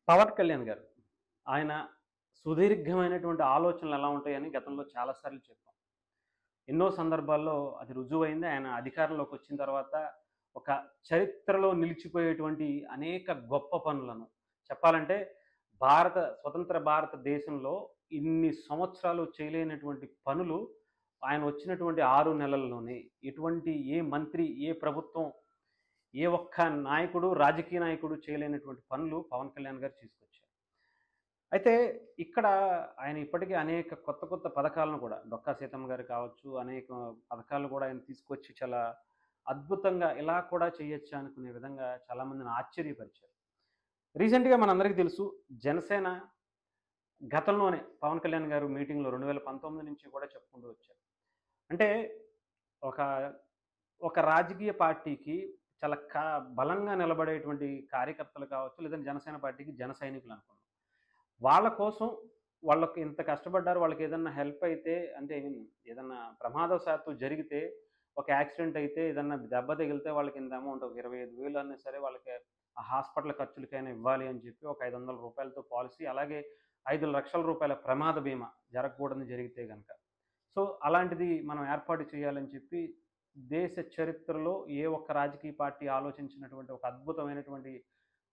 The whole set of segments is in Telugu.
పవన్ కళ్యాణ్ గారు. ఆయన సుదీర్ఘమైనటువంటి ఆలోచనలు ఎలా ఉంటాయని గతంలో చాలా సార్లు చెప్పాం. ఎన్నో సందర్భాల్లో అది రుజువైంది. ఆయన అధికారంలోకొచ్చిన తర్వాత ఒక చరిత్రలో నిలిచిపోయేటువంటి అనేక గొప్ప పనులను చెప్పాలంటే స్వతంత్ర భారతదేశంలో ఇన్ని సంవత్సరాలు చేయలేనటువంటి పనులు ఆయన వచ్చినటువంటి 6 నెలల్లోనే ఏ మంత్రి, ఏ ప్రభుత్వం, ఏ ఒక్క నాయకుడు, రాజకీయ నాయకుడు చేయలేనటువంటి పనులు పవన్ కళ్యాణ్ గారు తీసుకొచ్చారు. అయితే ఇక్కడ ఆయన ఇప్పటికే అనేక కొత్త కొత్త పథకాలను కూడా డొక్కా సీతమ్మ గారు కావచ్చు, అనేక పథకాలు కూడా ఆయన తీసుకొచ్చి చాలా అద్భుతంగా ఇలా కూడా చేయొచ్చా అనుకునే విధంగా చాలామందిని ఆశ్చర్యపరిచారు. రీసెంట్‌గా మనందరికీ తెలుసు జనసేన గతంలోనే పవన్ కళ్యాణ్ గారు మీటింగ్‌లో 2019 నుంచి కూడా చెప్పుకుంటూ వచ్చారు. అంటే ఒక ఒక రాజకీయ పార్టీకి చాలా బలంగా నిలబడేటువంటి కార్యకర్తలు కావచ్చు, లేదంటే జనసేన పార్టీకి జన సైనికులు అనుకుందాం. వాళ్ళ కోసం వాళ్ళకి ఇంత కష్టపడ్డారు. వాళ్ళకి ఏదన్నా హెల్ప్ అయితే అంటే ఏదన్నా ప్రమాదవశాత్తు జరిగితే, ఒక యాక్సిడెంట్ అయితే, ఏదన్నా దెబ్బ తగిలితే వాళ్ళకి ఇంత అమౌంట్ ఒక 25,000 అన్నా సరే వాళ్ళకి ఆ హాస్పిటల్ ఖర్చులకైనా ఇవ్వాలి అని చెప్పి ఒక రూ. 500 పాలిసీ, అలాగే రూ. 5,00,000 ప్రమాద బీమా జరగకూడనిది జరిగితే గనక. సో, అలాంటిది మనం ఏర్పాటు చేయాలని చెప్పి దేశ చరిత్రలో ఏ ఒక్క రాజకీయ పార్టీ ఆలోచించినటువంటి ఒక అద్భుతమైనటువంటి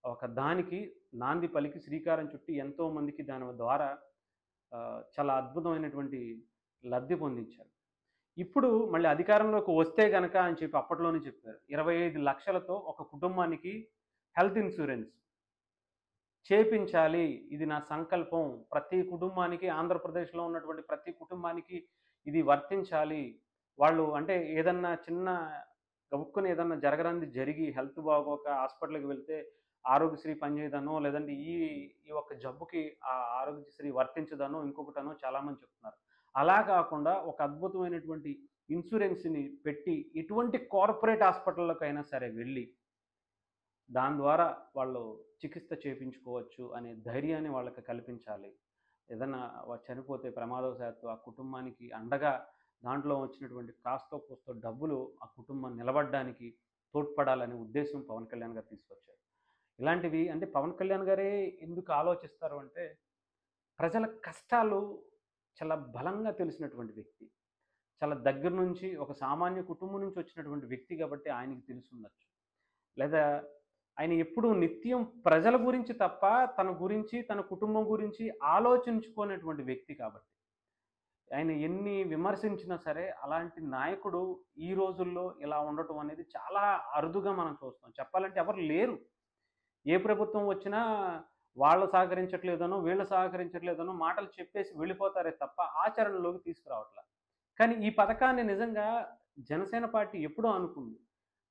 ఒక దానికి నాంది పలికి శ్రీకారం చుట్టి ఎంతోమందికి దాని ద్వారా చాలా అద్భుతమైనటువంటి లబ్ధి పొందించారు. ఇప్పుడు మళ్ళీ అధికారంలోకి వస్తే గనక అని చెప్పి అప్పట్లోనే చెప్పారు. 25,00,000తో ఒక కుటుంబానికి హెల్త్ ఇన్స్యూరెన్స్ చేపించాలి. ఇది నా సంకల్పం. ప్రతి కుటుంబానికి ఆంధ్రప్రదేశ్‌లో ఉన్నటువంటి ప్రతి కుటుంబానికి ఇది వర్తించాలి. వాళ్ళు అంటే ఏదన్నా చిన్న గబుక్కున ఏదన్నా జరగరానిది జరిగి హెల్త్ బాగోక హాస్పిటల్‌కి వెళ్తే ఆరోగ్యశ్రీ పనిచేయదనో, లేదంటే ఈ ఈ ఒక్క జబ్బుకి ఆ ఆరోగ్యశ్రీ వర్తించదనో, ఇంకొకటనో చాలామంది చెప్తున్నారు. అలా కాకుండా ఒక అద్భుతమైనటువంటి ఇన్స్యూరెన్స్‌ని పెట్టి ఎటువంటి కార్పొరేట్ హాస్పిటల్‌లోకైనా సరే వెళ్ళి దాని ద్వారా వాళ్ళు చికిత్స చేపించుకోవచ్చు అనే ధైర్యాన్ని వాళ్ళకి కల్పించాలి. ఏదన్నా చనిపోతే ప్రమాదవశాత్తు ఆ కుటుంబానికి అండగా దాంట్లో వచ్చినటువంటి కాస్తో కూస్తో డబ్బులు ఆ కుటుంబం నిలబడడానికి తోడ్పడాలనే ఉద్దేశం పవన్ కళ్యాణ్ గారు తీసుకొచ్చారు. ఇలాంటివి అంటే పవన్ కళ్యాణ్ గారే ఎందుకు ఆలోచిస్తారు అంటే, ప్రజల కష్టాలు చాలా బలంగా తెలిసినటువంటి వ్యక్తి. చాలా దగ్గర నుంచి ఒక సామాన్య కుటుంబం నుంచి వచ్చినటువంటి వ్యక్తి కాబట్టి ఆయనకి తెలిసుండొచ్చు. లేదా ఆయన ఎప్పుడూ నిత్యం ప్రజల గురించి తప్ప తన గురించి, తన కుటుంబం గురించి ఆలోచించుకోనటువంటి వ్యక్తి కాబట్టి. ఆయన ఎన్ని విమర్శించినా సరే అలాంటి నాయకుడు ఈ రోజుల్లో ఇలా ఉండటం అనేది చాలా అరుదుగా మనం చూస్తాం. చెప్పాలంటే ఎవరు లేరు. ఏ ప్రభుత్వం వచ్చినా వాళ్ళు సహకరించట్లేదనో, వీళ్ళు సహకరించట్లేదనో మాటలు చెప్పేసి వెళ్ళిపోతారే తప్ప ఆచరణలోకి తీసుకురావట్ల. కానీ ఈ పథకాన్ని నిజంగా జనసేన పార్టీ ఎప్పుడో అనుకుంది.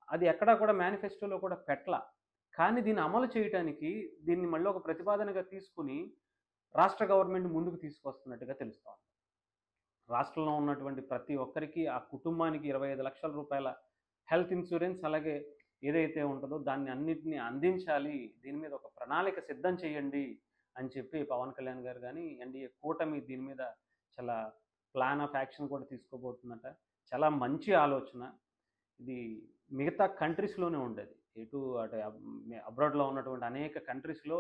అది ఎక్కడా కూడా మేనిఫెస్టోలో కూడా పెట్టల. కానీ దీన్ని అమలు చేయటానికి దీన్ని మళ్ళీ ఒక ప్రతిపాదనగా తీసుకొని రాష్ట్ర గవర్నమెంట్ ముందుకు తీసుకొస్తున్నట్టుగా తెలుస్తోంది. రాష్ట్రంలో ఉన్నటువంటి ప్రతి ఒక్కరికి ఆ కుటుంబానికి రూ. 25,00,000 హెల్త్ ఇన్స్యూరెన్స్ అలాగే ఏదైతే ఉంటదో దాన్ని అన్నిటిని అందించాలి. దీని మీద ఒక ప్రణాళిక సిద్ధం చేయండి అని చెప్పి పవన్ కళ్యాణ్ గారు గాని, ఎన్‌డీఏ కూటమి దీని మీద చాలా ప్లాన్ ఆఫ్ యాక్షన్ కూడా తీసుకోబోతుందట. చాలా మంచి ఆలోచన. ఇది మిగతా కంట్రీస్‌లోనే ఉండేది. అటు అబ్రాడ్‌లో ఉన్నటువంటి అనేక కంట్రీస్‌లో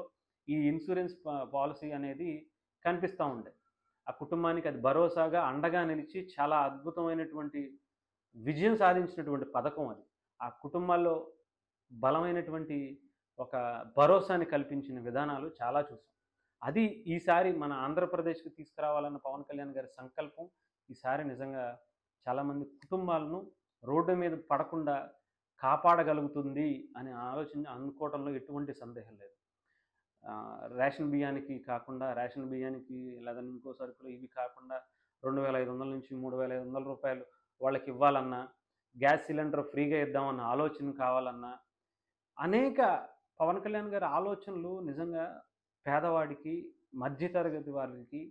ఈ ఇన్స్యూరెన్స్ పాలిసీ అనేది కనిపిస్తా ఉండేది. ఆ కుటుంబానికి అది భరోసాగా, అండగా నిలిచి చాలా అద్భుతమైనటువంటి విజయం సాధించినటువంటి పథకం అది. ఆ కుటుంబాల్లో బలమైనటువంటి ఒక భరోసాని కల్పించిన విధానాలు చాలా చూసాం. అది ఈసారి మన ఆంధ్రప్రదేశ్‌కి తీసుకురావాలన్న పవన్ కళ్యాణ్ గారి సంకల్పం ఈసారి నిజంగా చాలామంది కుటుంబాలను రోడ్డు మీద పడకుండా కాపాడగలుగుతుంది అని అనుకోవటంలో ఎటువంటి సందేహం లేదు. రేషన్ బియ్యానికి కాకుండా రేషన్ బియ్యానికి లేదంటే ఇంకో సరుకులు ఇవి కాకుండా 2,500 నుంచి రూ. 3,500 వాళ్ళకి ఇవ్వాలన్నా, గ్యాస్ సిలిండర్ ఫ్రీగా ఇద్దామన్న ఆలోచన కావాలన్నా, అనేక పవన్ కళ్యాణ్ గారి ఆలోచనలు నిజంగా పేదవాడికి, మధ్యతరగతి వారికి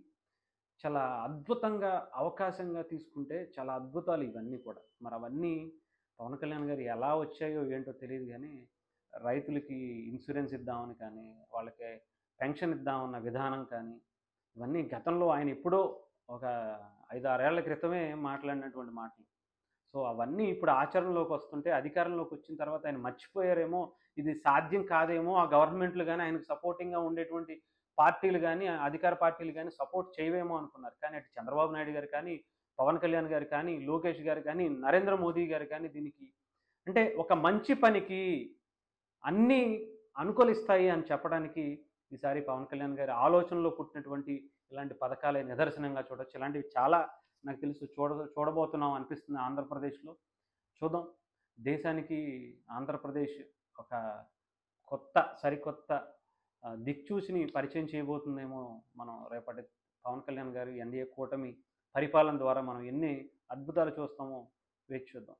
చాలా అద్భుతంగా అవకాశంగా తీసుకుంటే చాలా అద్భుతాలు ఇవన్నీ కూడా. మరి అవన్నీ పవన్ కళ్యాణ్ గారు ఎలా వచ్చాయో ఏంటో తెలీదు గానీ, రైతులకి ఇన్సూరెన్స్ ఇద్దామని కానీ, వాళ్ళకి పెన్షన్ ఇద్దామన్న విధానం కానీ, ఇవన్నీ గతంలో ఆయన ఎప్పుడో ఒక 5, 6 ఏళ్ల క్రితమే మాట్లాడినటువంటి మాటలు. సో, సో అవన్నీ ఇప్పుడు ఆచరణలోకి వస్తుంటే అధికారంలోకి వచ్చిన తర్వాత ఆయన మర్చిపోయారేమో, ఇది సాధ్యం కాదేమో, ఆ గవర్నమెంట్లు గాని, ఆయనకు సపోర్టింగ్‌గా ఉండేటువంటి పార్టీలు గాని, అధికార పార్టీలు గాని సపోర్ట్ చేయవేమో అనుకున్నారు. కానీ అటు చంద్రబాబు నాయుడు గారు కానీ, పవన్ కళ్యాణ్ గారు కానీ, లోకేష్ గారు కానీ, నరేంద్ర మోదీ గారు కానీ దీనికి అంటే ఒక మంచి పనికి అన్నీ అనుకూలిస్తాయి అని చెప్పడానికి ఈసారి పవన్ కళ్యాణ్ గారి ఆలోచనలో పుట్టినటువంటి ఇలాంటి పథకాలే నిదర్శనంగా చూడొచ్చు. ఇలాంటివి చాలా నాకు తెలుసు చూడబోతున్నాం అనిపిస్తుంది ఆంధ్రప్రదేశ్‌లో. చూద్దాం. దేశానికి ఆంధ్రప్రదేశ్ ఒక సరికొత్త దిక్సూచిని పరిచయం చేయబోతుందేమో మనం రేపటి పవన్ కళ్యాణ్ గారి ఎన్‌డీఏ కూటమి పరిపాలన ద్వారా మనం ఎన్ని అద్భుతాలు చూస్తామో వేచి చూద్దాం.